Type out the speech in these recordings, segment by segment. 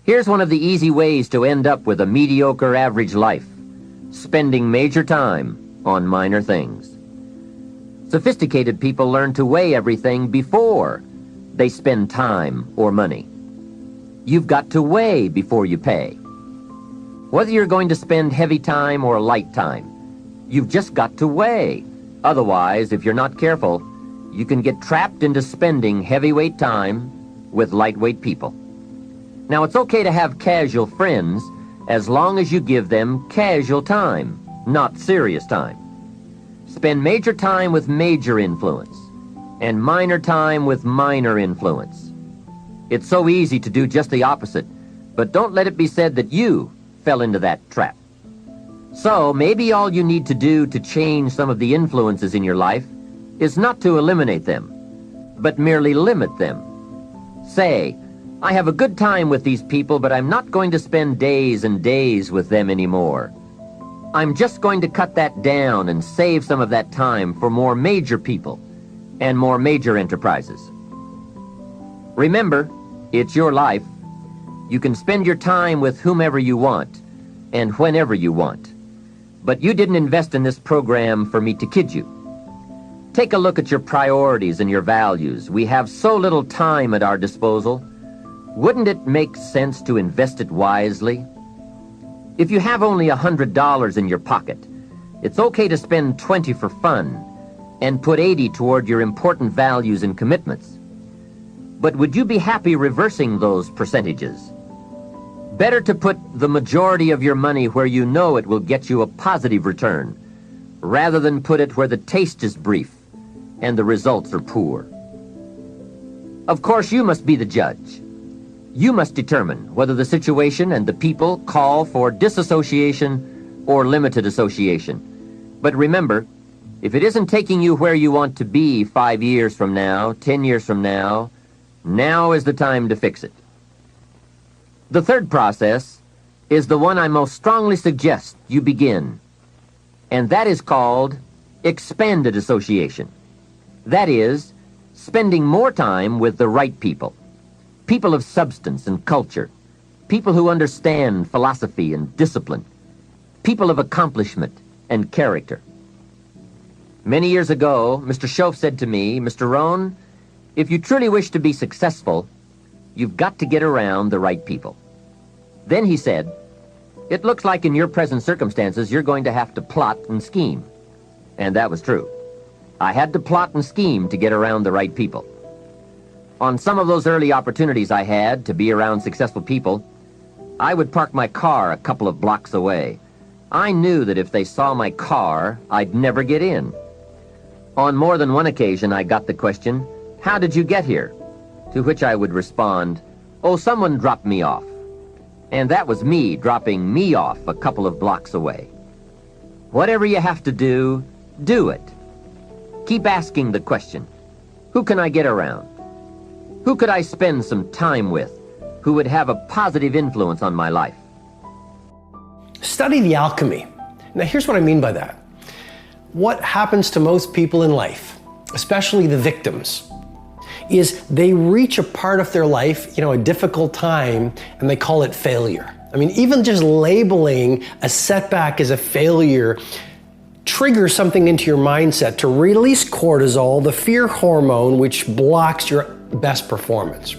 Here's one of the easy ways to end up with a mediocre average life: spending major time on minor things. Sophisticated people learn to weigh everything before they spend time or money. You've got to weigh before you pay. Whether you're going to spend heavy time or light time, you've just got to weigh. Otherwise, if you're not careful, you can get trapped into spending heavyweight time with lightweight people. Now, it's okay to have casual friends as long as you give them casual time, not serious time. Spend major time with major influence and minor time with minor influence. It's so easy to do just the opposite, but don't let it be said that you fell into that trap. So maybe all you need to do to change some of the influences in your life is not to eliminate them, but merely limit them. Say, I have a good time with these people, but I'm not going to spend days and days with them anymore. I'm just going to cut that down and save some of that time for more major people and more major enterprises. Remember, it's your life. You can spend your time with whomever you want and whenever you want. But you didn't invest in this program for me to kid you. Take a look at your priorities and your values. We have so little time at our disposal. Wouldn't it make sense to invest it wisely? If you have only $100 in your pocket, it's okay to spend $20 for fun and put $80 toward your important values and commitments. But would you be happy reversing those percentages? Better to put the majority of your money where you know it will get you a positive return, rather than put it where the taste is brief and the results are poor. Of course, you must be the judge. You must determine whether the situation and the people call for disassociation or limited association. But remember, if it isn't taking you where you want to be 5 years from now, 10 years from now, now is the time to fix it. The third process is the one I most strongly suggest you begin, and that is called expanded association. That is, spending more time with the right people. People of substance and culture, people who understand philosophy and discipline, people of accomplishment and character. Many years ago, Mr. Schoaf said to me, Mr. Rohn, if you truly wish to be successful, you've got to get around the right people. Then he said, it looks like in your present circumstances you're going to have to plot and scheme. And that was true. I had to plot and scheme to get around the right people. On some of those early opportunities I had to be around successful people, I would park my car a couple of blocks away. I knew that if they saw my car, I'd never get in. On more than one occasion, I got the question, how did you get here? To which I would respond, oh, someone dropped me off. And that was me dropping me off a couple of blocks away. Whatever you have to do it. Keep asking the question, who can I get around? Who could I spend some time with who would have a positive influence on my life? Study the alchemy. Now, here's what I mean by that. What happens to most people in life, especially the victims, is they reach a part of their life, a difficult time, and they call it failure. I mean, even just labeling a setback as a failure triggers something into your mindset to release cortisol, the fear hormone, which blocks your best performance.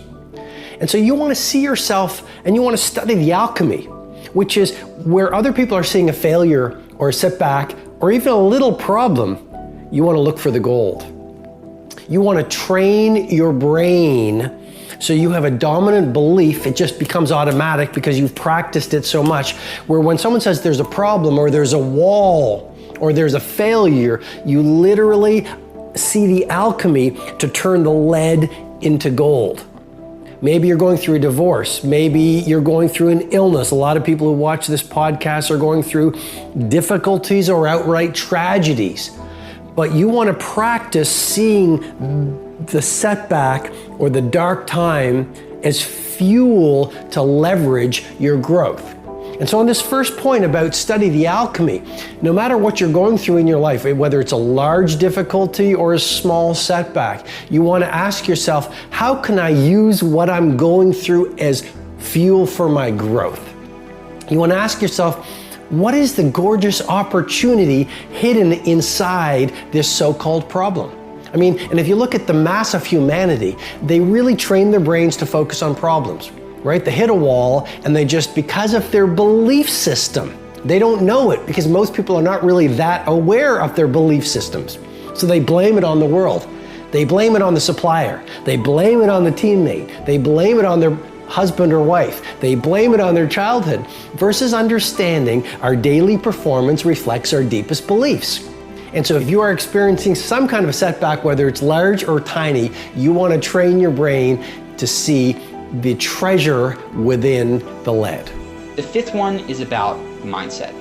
And so you want to see yourself and you want to study the alchemy, which is where other people are seeing a failure or a setback or even a little problem, you want to look for the gold. You want to train your brain so you have a dominant belief. It just becomes automatic because you've practiced it so much, where when someone says there's a problem or there's a wall or there's a failure, you literally see the alchemy to turn the lead into gold. Maybe you're going through a divorce. Maybe you're going through an illness. A lot of people who watch this podcast are going through difficulties or outright tragedies. But you want to practice seeing the setback or the dark time as fuel to leverage your growth. And so on this first point about study the alchemy, no matter what you're going through in your life, whether it's a large difficulty or a small setback, you want to ask yourself, how can I use what I'm going through as fuel for my growth? You want to ask yourself, what is the gorgeous opportunity hidden inside this so-called problem? I mean, and if you look at the mass of humanity, they really train their brains to focus on problems, right? They hit a wall and they just, because of their belief system, they don't know it because most people are not really that aware of their belief systems. So they blame it on the world. They blame it on the supplier. They blame it on the teammate. They blame it on their husband or wife. They blame it on their childhood versus understanding our daily performance reflects our deepest beliefs. And so if you are experiencing some kind of a setback, whether it's large or tiny, you want to train your brain to see the treasure within the lead. The fifth one is about mindset.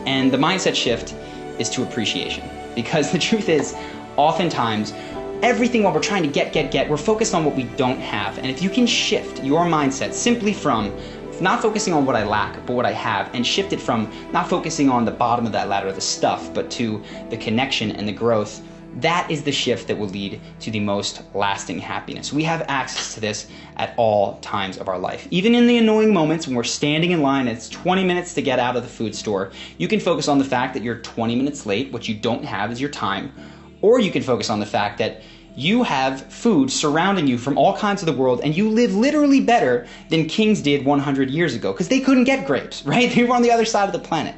And the mindset shift is to appreciation. Because the truth is, oftentimes, everything while we're trying to get, we're focused on what we don't have. And if you can shift your mindset simply from not focusing on what I lack, but what I have, and shift it from not focusing on the bottom of that ladder, the stuff, but to the connection and the growth, that is the shift that will lead to the most lasting happiness. We have access to this at all times of our life. Even in the annoying moments when we're standing in line and it's 20 minutes to get out of the food store, you can focus on the fact that you're 20 minutes late. What you don't have is your time. Or you can focus on the fact that you have food surrounding you from all kinds of the world and you live literally better than kings did 100 years ago because they couldn't get grapes, right? They were on the other side of the planet.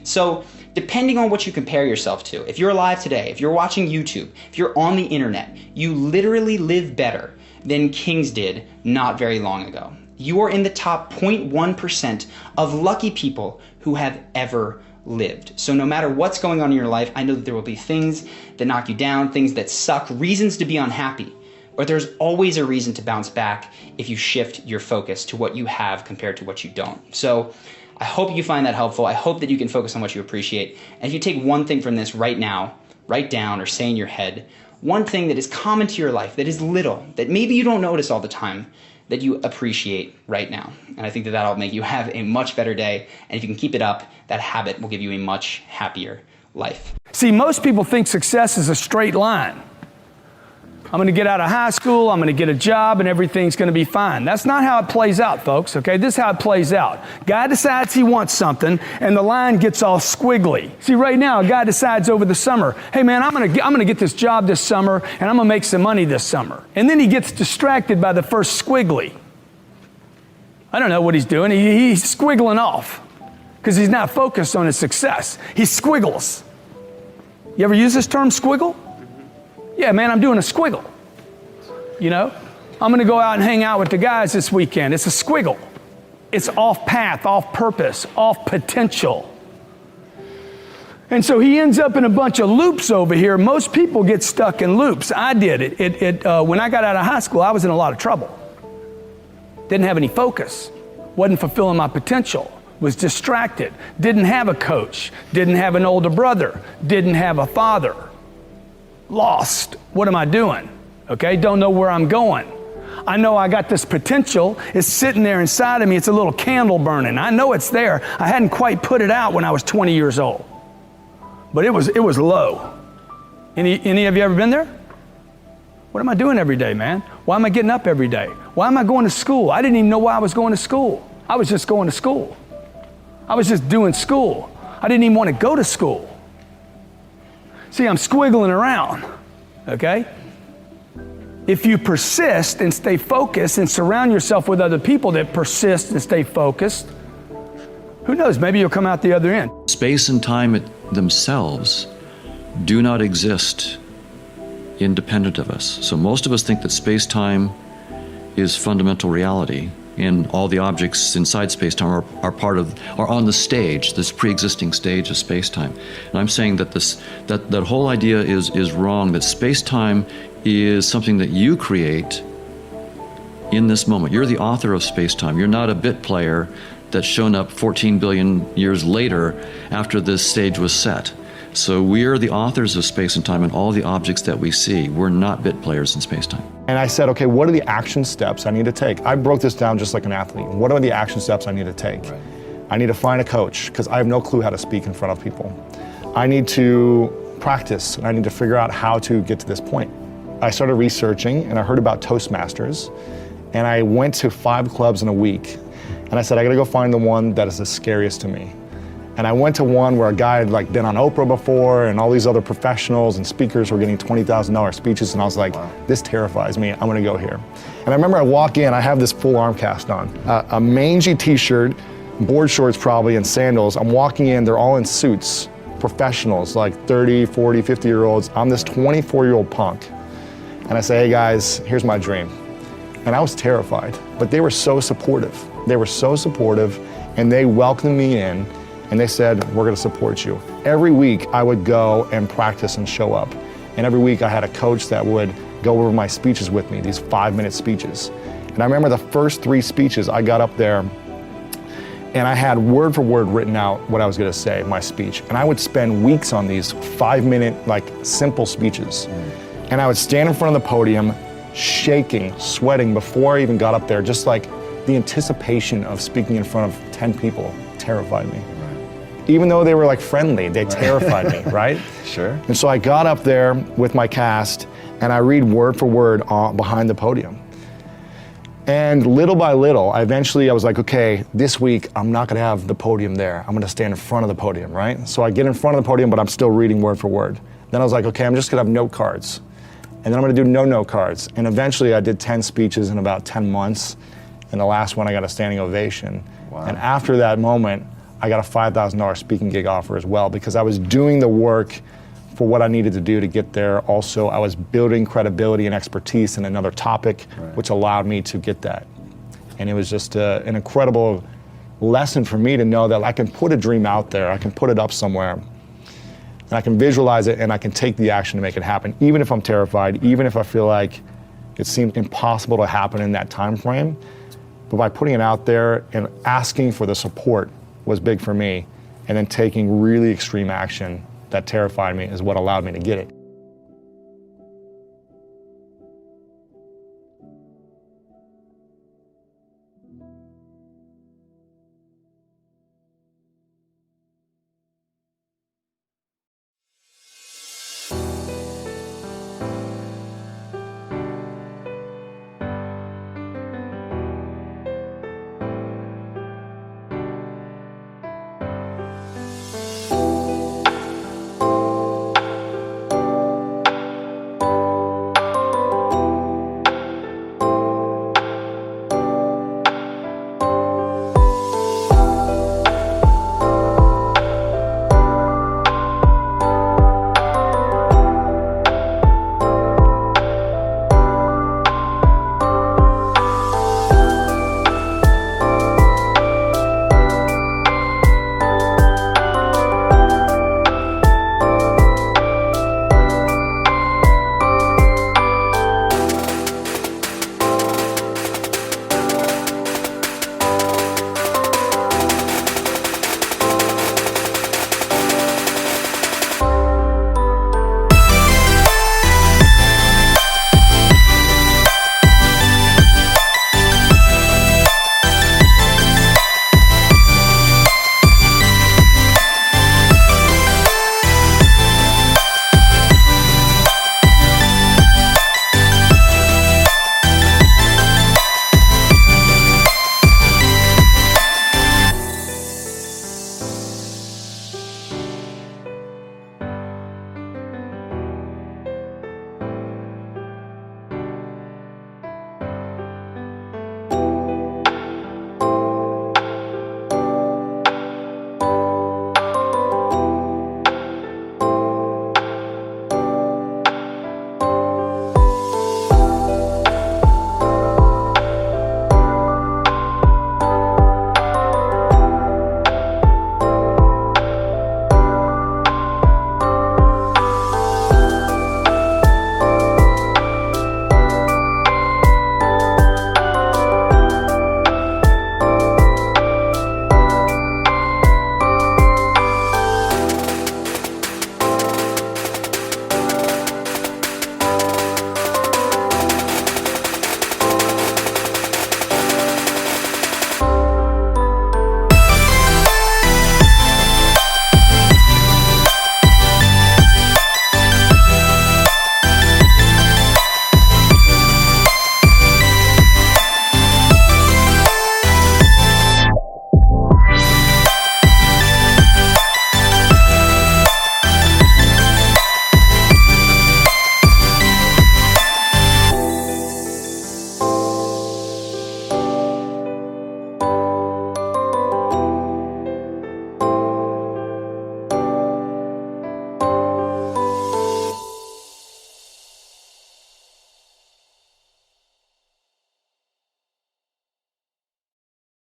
So depending on what you compare yourself to, if you're alive today, if you're watching YouTube, if you're on the internet, you literally live better than kings did not very long ago. You are in the top 0.1% of lucky people who have ever lived. So no matter what's going on in your life, I know that there will be things that knock you down, things that suck, reasons to be unhappy. But there's always a reason to bounce back if you shift your focus to what you have compared to what you don't. So I hope you find that helpful. I hope that you can focus on what you appreciate. And if you take one thing from this right now, write down or say in your head, one thing that is common to your life, that is little, that maybe you don't notice all the time, that you appreciate right now. And I think that that'll make you have a much better day. And if you can keep it up, that habit will give you a much happier life. See, most people think success is a straight line. I'm going to get out of high school, I'm going to get a job, and everything's going to be fine. That's not how it plays out, folks, okay? This is how it plays out. Guy decides he wants something, and the line gets all squiggly. See, right now, a guy decides over the summer, hey, man, I'm going to get this job this summer, and I'm going to make some money this summer. And then he gets distracted by the first squiggly. I don't know what he's doing. He's squiggling off because he's not focused on his success. He squiggles. You ever use this term, squiggle? Yeah, man, I'm doing a squiggle. You know, I'm going to go out and hang out with the guys this weekend. It's a squiggle. It's off path, off purpose, off potential. And so he ends up in a bunch of loops over here. Most people get stuck in loops. I did. When I got out of high school, I was in a lot of trouble. Didn't have any focus. Wasn't fulfilling my potential. Was distracted. Didn't have a coach. Didn't have an older brother. Didn't have a father. Lost. What am I doing? Okay, don't know where I'm going. I know I got this potential. It's sitting there inside of me. It's a little candle burning. I know it's there. I hadn't quite put it out when I was 20 years old. But it was low. Any of you ever been there? What am I doing every day, man? Why am I getting up every day? Why am I going to school? I didn't even know why I was going to school. I was just going to school. I was just doing school. I didn't even want to go to school. See, I'm squiggling around, okay? If you persist and stay focused and surround yourself with other people that persist and stay focused, who knows, maybe you'll come out the other end. Space and time themselves do not exist independent of us. So most of us think that space-time is fundamental reality, and all the objects inside space-time are on the stage, this pre-existing stage of space-time. And I'm saying that that whole idea is wrong, that space-time is something that you create in this moment. You're the author of space-time. You're not a bit player that's shown up 14 billion years later after this stage was set. So we are the authors of space and time and all the objects that we see. We're not bit players in space-time. And I said, okay, what are the action steps I need to take? I broke this down just like an athlete. What are the action steps I need to take? Right. I need to find a coach because I have no clue how to speak in front of people. I need to practice and I need to figure out how to get to this point. I started researching and I heard about Toastmasters. And I went to 5 clubs in a week. And I said, I gotta go find the one that is the scariest to me. And I went to one where a guy had like been on Oprah before and all these other professionals and speakers were getting $20,000 speeches, and I was like, this terrifies me, I'm gonna go here. And I remember I walk in, I have this full arm cast on, a mangy t-shirt, board shorts probably, and sandals. I'm walking in, they're all in suits, professionals, like 30, 40, 50-year-olds. I'm this 24-year-old punk. And I say, hey guys, here's my dream. And I was terrified, but they were so supportive. They were so supportive, and they welcomed me in, and they said, we're gonna support you. Every week I would go and practice and show up. And every week I had a coach that would go over my speeches with me, these 5-minute speeches. And I remember the first 3 speeches, I got up there and I had word for word written out what I was gonna say, my speech. And I would spend weeks on these 5-minute, like simple speeches. And I would stand in front of the podium, shaking, sweating before I even got up there, just like the anticipation of speaking in front of 10 people terrified me. Even though they were like friendly, they terrified me, right? Sure. And so I got up there with my cast and I read word for word behind the podium. And little by little, I was like, okay, this week I'm not gonna have the podium there. I'm gonna stand in front of the podium, right? So I get in front of the podium, but I'm still reading word for word. Then I was like, okay, I'm just gonna have note cards. And then I'm gonna do no note cards. And eventually I did 10 speeches in about 10 months. And the last one I got a standing ovation. Wow. And after that moment, I got a $5,000 speaking gig offer as well, because I was doing the work for what I needed to do to get there. Also, I was building credibility and expertise in another topic, which allowed me to get that. And it was just an incredible lesson for me to know that I can put a dream out there, I can put it up somewhere, and I can visualize it, and I can take the action to make it happen, even if I'm terrified, even if I feel like it seemed impossible to happen in that time frame. But by putting it out there and asking for the support was big for me, and then taking really extreme action that terrified me is what allowed me to get it.